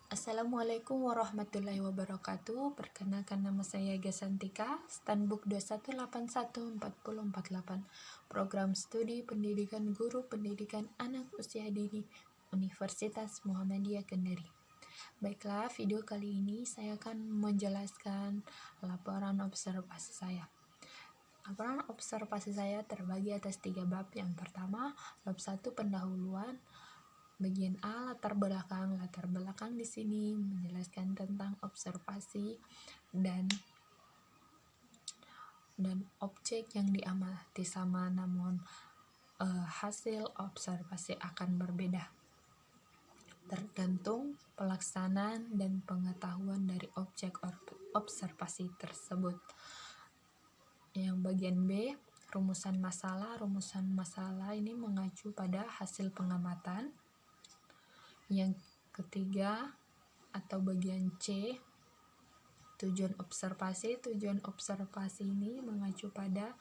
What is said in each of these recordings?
Assalamualaikum warahmatullahi wabarakatuh. Perkenalkan, nama saya Gasantika, Standbook 21814048, Program Studi Pendidikan Guru Pendidikan Anak Usia Dini, Universitas Muhammadiyah Kendari. Baiklah, video kali ini saya akan menjelaskan laporan observasi saya. Laporan observasi saya terbagi atas 3 bab. Yang pertama, bab 1 pendahuluan. Bagian A, latar belakang. Latar belakang di sini menjelaskan tentang observasi dan objek yang diamati sama, namun hasil observasi akan berbeda tergantung pelaksanaan dan pengetahuan dari objek observasi tersebut. Yang bagian B, rumusan masalah. Rumusan masalah ini mengacu pada hasil pengamatan. Yang ketiga atau bagian C, tujuan observasi. Tujuan observasi ini mengacu pada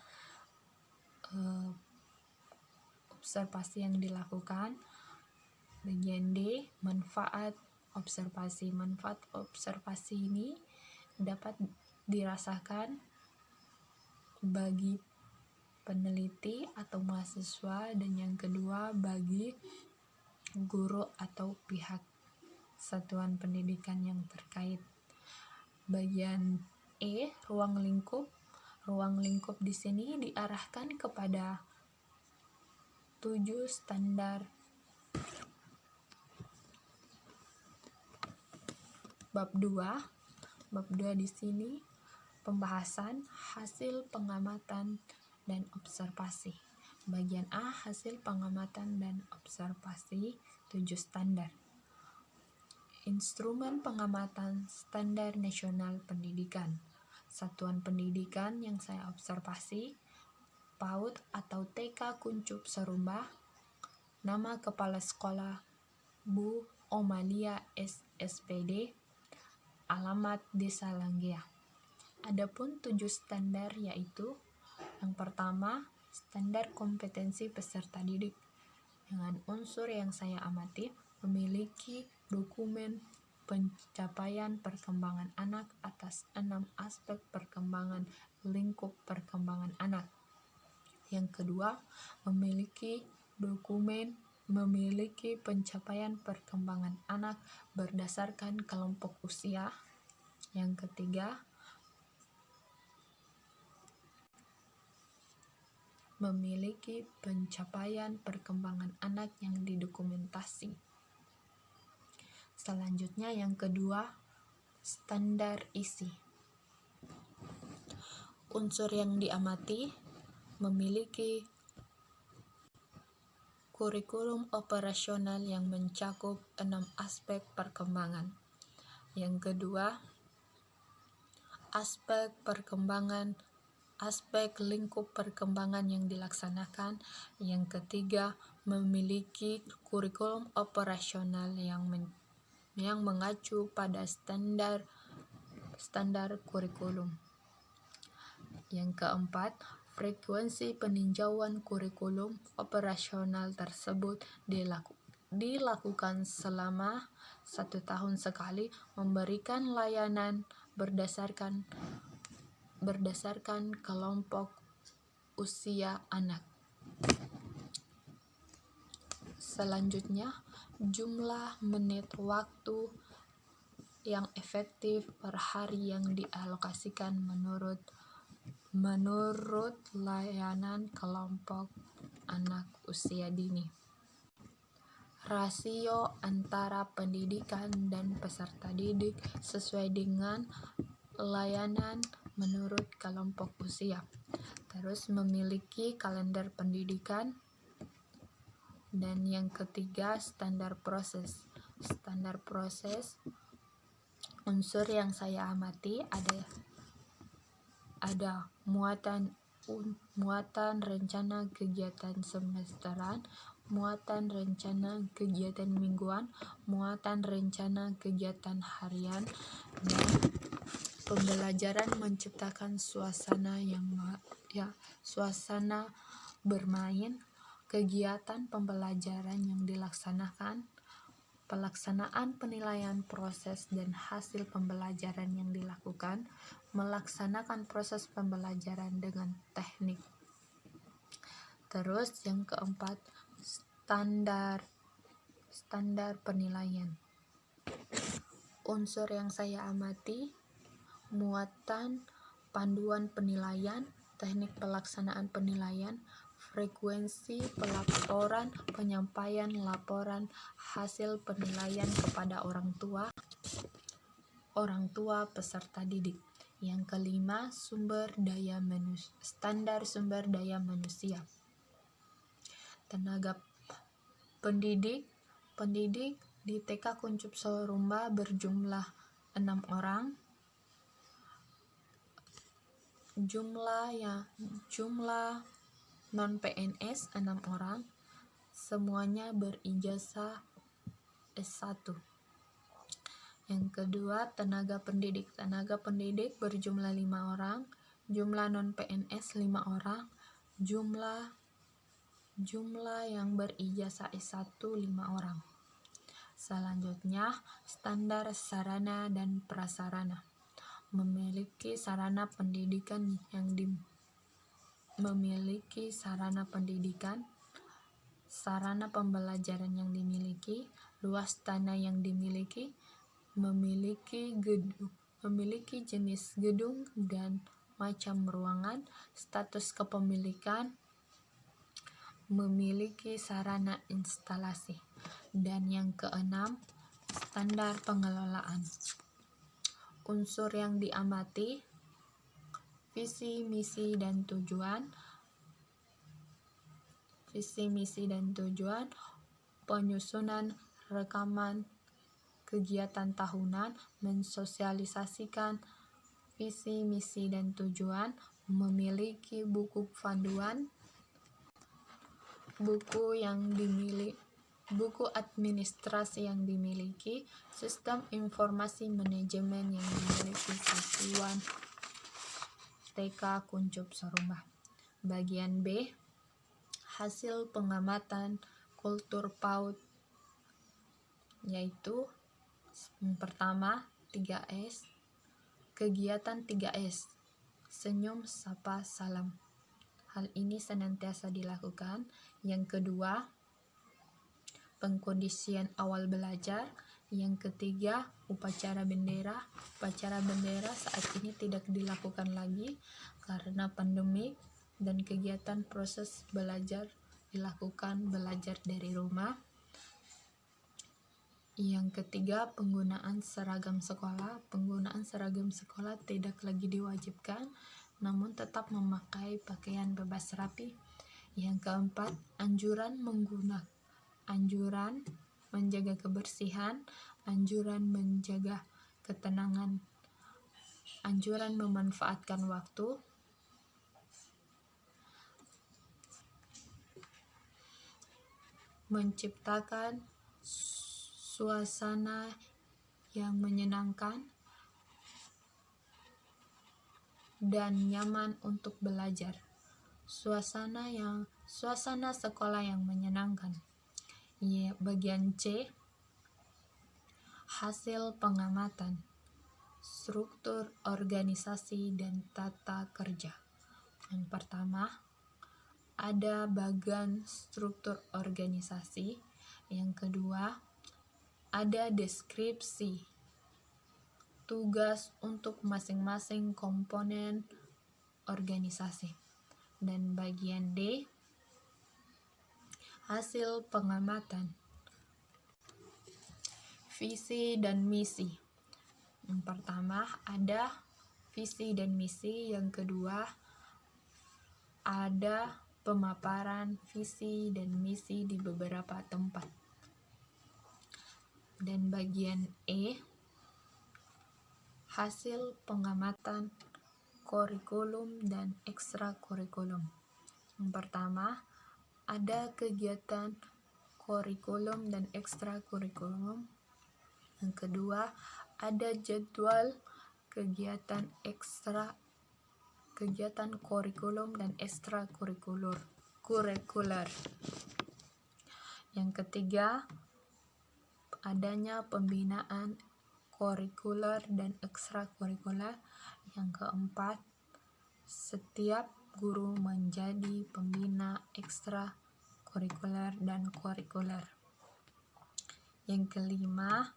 observasi yang dilakukan. Bagian D, manfaat observasi. Manfaat observasi ini dapat dirasakan bagi peneliti atau mahasiswa, dan yang kedua bagi guru atau pihak satuan pendidikan yang terkait. Bagian E, ruang lingkup. Ruang lingkup di sini diarahkan kepada 7 standar. Bab 2. Bab 2 di sini pembahasan hasil pengamatan dan observasi. Bagian A, hasil pengamatan dan observasi 7 standar. Instrumen pengamatan standar nasional pendidikan. Satuan pendidikan yang saya observasi, PAUD atau TK Kuncup Serumba. Nama kepala sekolah Bu Omalia SSPD. Alamat Desa Langgea. Adapun 7 standar yaitu: yang pertama, standar kompetensi peserta didik. Dengan unsur yang saya amati, memiliki dokumen pencapaian perkembangan anak atas 6 aspek perkembangan lingkup perkembangan anak. Yang kedua, memiliki dokumen memiliki pencapaian perkembangan anak berdasarkan kelompok usia. Yang ketiga, memiliki pencapaian perkembangan anak yang didokumentasi. Selanjutnya yang kedua, standar isi. Unsur yang diamati, memiliki kurikulum operasional yang mencakup 6 aspek perkembangan. Yang kedua, aspek lingkup perkembangan yang dilaksanakan. Yang ketiga, memiliki kurikulum operasional yang mengacu pada standar kurikulum. Yang keempat, frekuensi peninjauan kurikulum operasional tersebut dilakukan selama 1 tahun sekali, memberikan layanan berdasarkan kelompok usia anak. Selanjutnya, jumlah menit waktu yang efektif per hari yang dialokasikan menurut layanan kelompok anak usia dini. Rasio antara pendidikan dan peserta didik sesuai dengan layanan menurut kelompok usia. Terus memiliki kalender pendidikan. Dan yang ketiga, standar proses. Standar proses, unsur yang saya amati ada muatan rencana kegiatan semesteran, muatan rencana kegiatan mingguan, muatan rencana kegiatan harian, dan pembelajaran menciptakan suasana bermain. Kegiatan pembelajaran yang dilaksanakan pelaksanaan penilaian proses dan hasil pembelajaran yang dilakukan, melaksanakan proses pembelajaran dengan teknik. Terus yang keempat, standar penilaian. Unsur yang saya amati, muatan, panduan penilaian, teknik pelaksanaan penilaian, frekuensi pelaporan, penyampaian laporan hasil penilaian kepada orang tua peserta didik. Yang kelima, standar sumber daya manusia. Tenaga pendidik di TK Kuncup Sorumba berjumlah 6 orang. Jumlah non PNS 6 orang, semuanya berijazah S1. Yang kedua, tenaga pendidik berjumlah 5 orang, jumlah non PNS 5 orang, jumlah yang berijazah S1 5 orang. Selanjutnya, standar sarana dan prasarana. Memiliki sarana pendidikan sarana pembelajaran yang dimiliki, luas tanah yang dimiliki, memiliki jenis gedung dan macam ruangan, status kepemilikan, memiliki sarana instalasi. Dan yang keenam, standar pengelolaan. Unsur yang diamati, visi, misi, dan tujuan, penyusunan rekaman kegiatan tahunan, mensosialisasikan visi, misi, dan tujuan, memiliki buku panduan, buku administrasi yang dimiliki, sistem informasi manajemen yang dimiliki siswa TK Kuncup Sorumba. Bagian B, hasil pengamatan kultur PAUD, yaitu pertama 3S, kegiatan 3S, senyum, sapa, salam. Hal ini senantiasa dilakukan. Yang kedua, pengkondisian awal belajar. Yang ketiga, upacara bendera. Upacara bendera saat ini tidak dilakukan lagi karena pandemi, dan kegiatan proses belajar dilakukan belajar dari rumah. Yang ketiga, penggunaan seragam sekolah. Penggunaan seragam sekolah tidak lagi diwajibkan, namun tetap memakai pakaian bebas rapi. Yang keempat, anjuran menjaga kebersihan, anjuran menjaga ketenangan, anjuran memanfaatkan waktu, menciptakan suasana yang menyenangkan dan nyaman untuk belajar. Suasana sekolah yang menyenangkan. Bagian C, hasil pengamatan, struktur organisasi dan tata kerja. Yang pertama, ada bagan struktur organisasi. Yang kedua, ada deskripsi tugas untuk masing-masing komponen organisasi. Dan bagian D, hasil pengamatan, visi dan misi. Yang pertama, ada visi dan misi. Yang kedua, ada pemaparan visi dan misi di beberapa tempat. Dan bagian E, hasil pengamatan kurikulum dan ekstrakurikulum. Yang pertama, ada kegiatan kurikulum dan ekstrakurikulum. Yang kedua, ada jadwal kegiatan kurikulum dan ekstrakurikuler. Yang ketiga, adanya pembinaan kurikuler dan ekstrakurikuler. Yang keempat, setiap guru menjadi pembina ekstrakurikuler dan kurikuler. Yang kelima,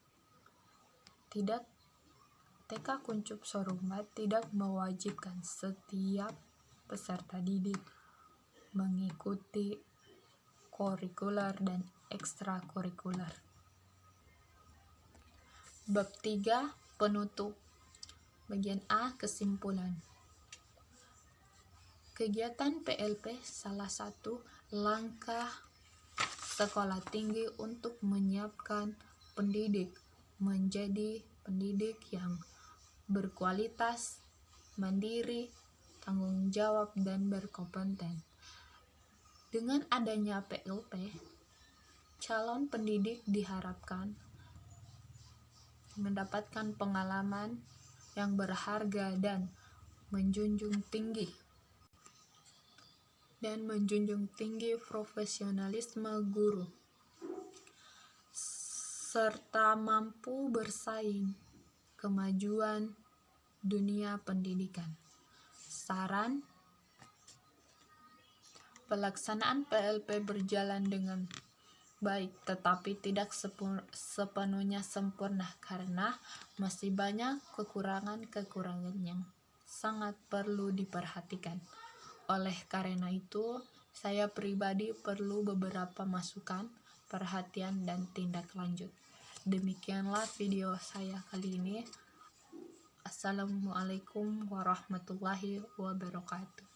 TK Kuncup Sorumbat tidak mewajibkan setiap peserta didik mengikuti kurikuler dan ekstrakurikuler. Bab 3, penutup. Bagian A, kesimpulan. Kegiatan PLP salah satu langkah sekolah tinggi untuk menyiapkan pendidik menjadi pendidik yang berkualitas, mandiri, tanggung jawab, dan berkompeten. Dengan adanya PLP, calon pendidik diharapkan mendapatkan pengalaman yang berharga dan menjunjung tinggi profesionalisme guru, serta mampu bersaing kemajuan dunia pendidikan. Saran: pelaksanaan PLP berjalan dengan baik, tetapi tidak sepenuhnya sempurna karena masih banyak kekurangan yang sangat perlu diperhatikan. Oleh karena itu, saya pribadi perlu beberapa masukan, perhatian, dan tindak lanjut. Demikianlah video saya kali ini. Assalamualaikum warahmatullahi wabarakatuh.